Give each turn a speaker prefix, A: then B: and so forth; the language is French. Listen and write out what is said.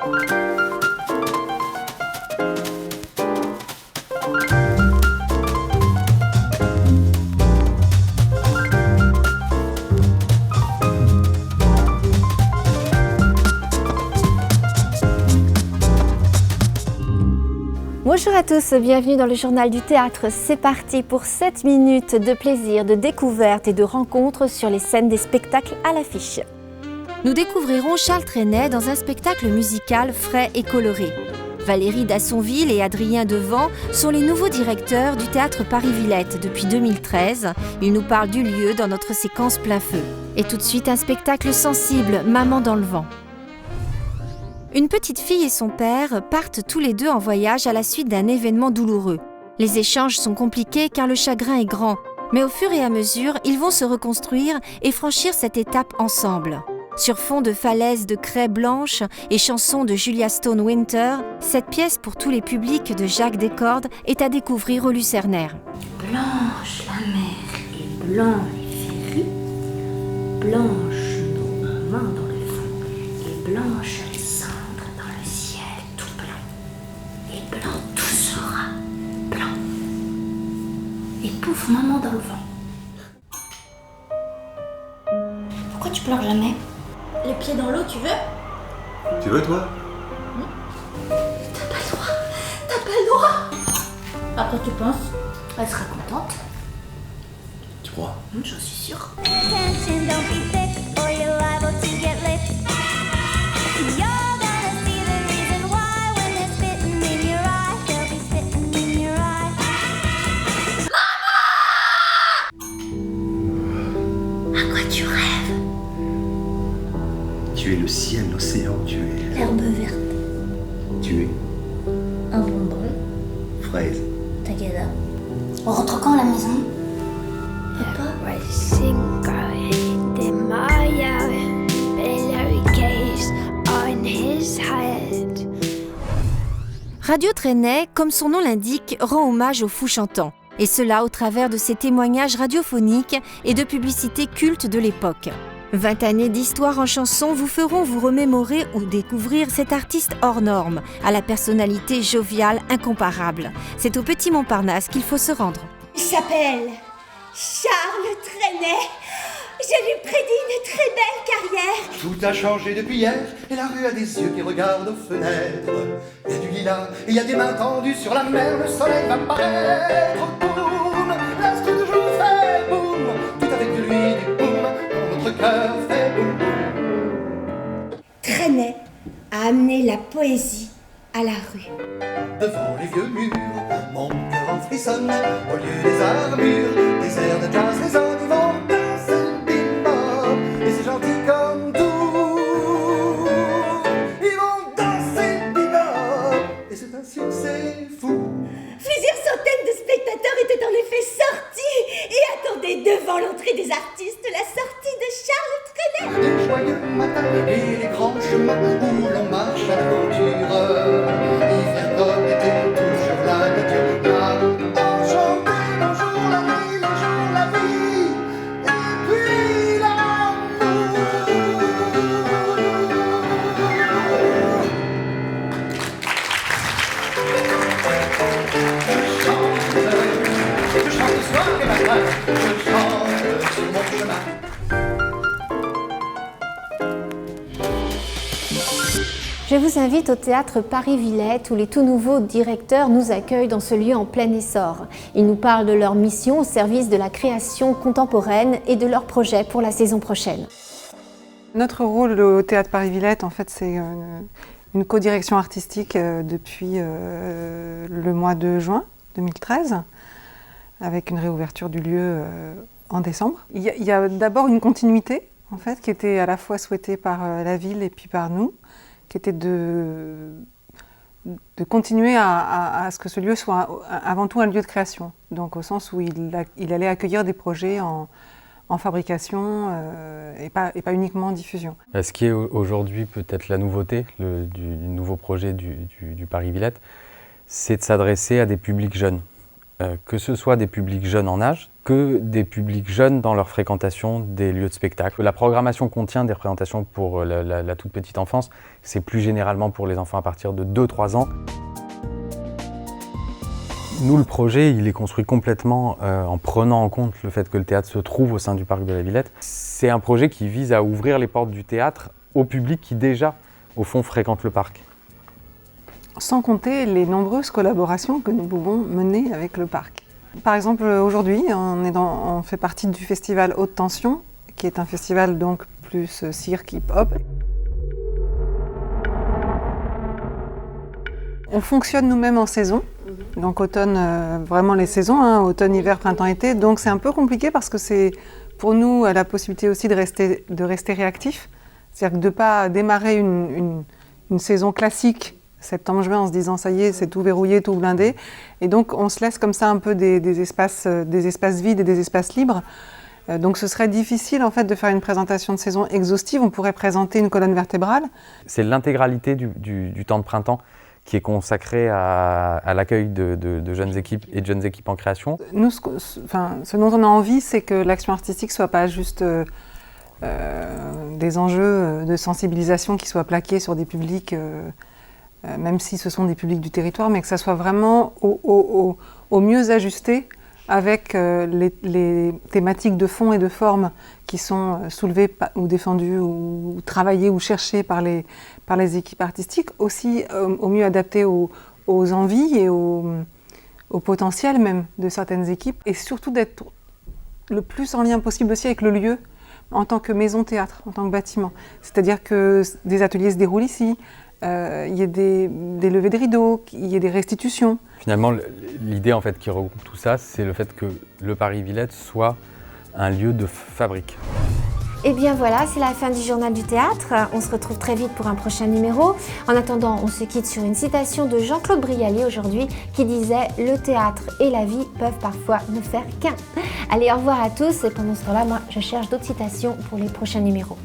A: Bonjour à tous, bienvenue dans le Journal du Théâtre. C'est parti pour 7 minutes de plaisir, de découverte et de rencontres sur les scènes des spectacles à l'affiche. Nous découvrirons Charles Trenet dans un spectacle musical frais et coloré. Valérie Dassonville et Adrien Devant sont les nouveaux directeurs du Théâtre Paris-Villette depuis 2013. Ils nous parlent du lieu dans notre séquence plein feu. Et tout de suite, un spectacle sensible, Maman dans le vent. Une petite fille et son père partent tous les deux en voyage à la suite d'un événement douloureux. Les échanges sont compliqués car le chagrin est grand, mais au fur et à mesure, ils vont se reconstruire et franchir cette étape ensemble. Sur fond de falaises de craie blanche et chansons de Julia Stone Winter, cette pièce pour tous les publics de Jacques Descordes est à découvrir au Lucernaire.
B: Blanche la mer et blanc les férus, blanche nos mains dans le fond et blanche les cendres dans le ciel tout blanc. Et blanc tout sera blanc. Et pouf, maman dans le vent. Pourquoi tu pleures jamais? Les pieds dans l'eau, tu veux?
C: Tu veux, toi?
B: T'as pas le droit. T'as pas le droit. À quoi tu penses? Elle sera contente.
C: Tu crois?
B: J'en suis sûre.
D: Attention, don't be thick or you're liable to get licked. You're gonna see the reason why when they're spitting in your eye. They'll be spitting in your eye.
B: À quoi tu rêves?
C: Tu es le ciel, l'océan, tu es...
B: L'herbe verte.
C: Tu es...
B: Un bonbon.
C: fraise.
B: Tagada. On rentre quand à la maison? Papa?
A: Radio Trenet, comme son nom l'indique, rend hommage aux fous chantants. Et cela au travers de ses témoignages radiophoniques et de publicités cultes de l'époque. 20 années d'histoire en chanson vous feront vous remémorer ou découvrir cet artiste hors norme, à la personnalité joviale incomparable. C'est au Petit Montparnasse qu'il faut se rendre.
E: Il s'appelle Charles Trenet. Je lui prédis une très belle carrière.
F: Tout a changé depuis hier, et la rue a des yeux qui regardent aux fenêtres. Il y a du lilas, et il y a des mains tendues sur la mer, le soleil va paraître. Boum, l'astre de jour fait boum, tout avec de lui des boum, quand notre cœur fait boum boum.
E: Trenet a amené la poésie à la rue.
F: Devant les vieux murs, mon cœur en frissonne, au lieu des armures, des airs de jazz résonnent, ils vont danser le bebop, et c'est gentil comme tout. Ils vont danser le bebop, et c'est un succès fou.
E: Plusieurs centaines de spectateurs étaient en effet sortis et attendaient devant l'entrée des artistes la sortie de Charles Trenet.
F: Les joyeux matins et les grands chemins où l'on marche à l'aventure, hiver comme été, toujours la nature, enchanté, bonjour la nuit, le jour, la vie, et puis l'amour. Je chante soir et matin, je chante sur mon chemin.
A: Je vous invite au Théâtre Paris-Villette où les tout nouveaux directeurs nous accueillent dans ce lieu en plein essor. Ils nous parlent de leur mission au service de la création contemporaine et de leurs projets pour la saison prochaine.
G: Notre rôle au Théâtre Paris-Villette, en fait, c'est une co-direction artistique depuis le mois de juin 2013, avec une réouverture du lieu en décembre. Il y a d'abord une continuité, en fait, qui était à la fois souhaitée par la ville et puis par nous, qui était de continuer à ce que ce lieu soit avant tout un lieu de création, donc au sens où il allait accueillir des projets en fabrication et pas uniquement en diffusion.
H: Ce qui est aujourd'hui peut-être la nouveauté du nouveau projet du Paris-Villette, c'est de s'adresser à des publics jeunes. Que ce soit des publics jeunes en âge, que des publics jeunes dans leur fréquentation des lieux de spectacle. La programmation contient des représentations pour la toute petite enfance, c'est plus généralement pour les enfants à partir de 2-3 ans. Nous, le projet, il est construit complètement en prenant en compte le fait que le théâtre se trouve au sein du parc de la Villette. C'est un projet qui vise à ouvrir les portes du théâtre au public qui déjà, au fond, fréquente le parc.
G: Sans compter les nombreuses collaborations que nous pouvons mener avec le parc. Par exemple, aujourd'hui, on fait partie du festival Haute Tension, qui est un festival donc plus cirque, hip-hop. On fonctionne nous-mêmes en saison, donc automne, vraiment les saisons, automne, hiver, printemps, été. Donc c'est un peu compliqué parce que c'est pour nous la possibilité aussi de rester réactif. C'est-à-dire de ne pas démarrer une saison classique septembre-juin en se disant ça y est, c'est tout verrouillé, tout blindé. Et donc on se laisse comme ça un peu des espaces vides et des espaces libres. Donc ce serait difficile en fait de faire une présentation de saison exhaustive. On pourrait présenter une colonne vertébrale.
H: C'est l'intégralité du temps de printemps qui est consacré à l'accueil de jeunes équipes et de jeunes équipes en création.
G: Nous, ce dont on a envie, c'est que l'action artistique ne soit pas juste des enjeux de sensibilisation qui soient plaqués sur des publics, même si ce sont des publics du territoire, mais que ça soit vraiment au mieux ajusté avec les thématiques de fond et de forme qui sont soulevées ou défendues ou travaillées ou cherchées par les équipes artistiques, aussi au mieux adaptées aux envies et au potentiel même de certaines équipes, et surtout d'être le plus en lien possible aussi avec le lieu en tant que maison théâtre, en tant que bâtiment. C'est-à-dire que des ateliers se déroulent ici, il y a des levées de rideaux, il y a des restitutions.
H: Finalement, l'idée en fait qui regroupe tout ça, c'est le fait que le Paris-Villette soit un lieu de fabrique.
A: Et bien voilà, c'est la fin du journal du théâtre. On se retrouve très vite pour un prochain numéro. En attendant, on se quitte sur une citation de Jean-Claude Brialy aujourd'hui qui disait « Le théâtre et la vie peuvent parfois ne faire qu'un ». Allez, au revoir à tous et pendant ce temps-là, moi je cherche d'autres citations pour les prochains numéros.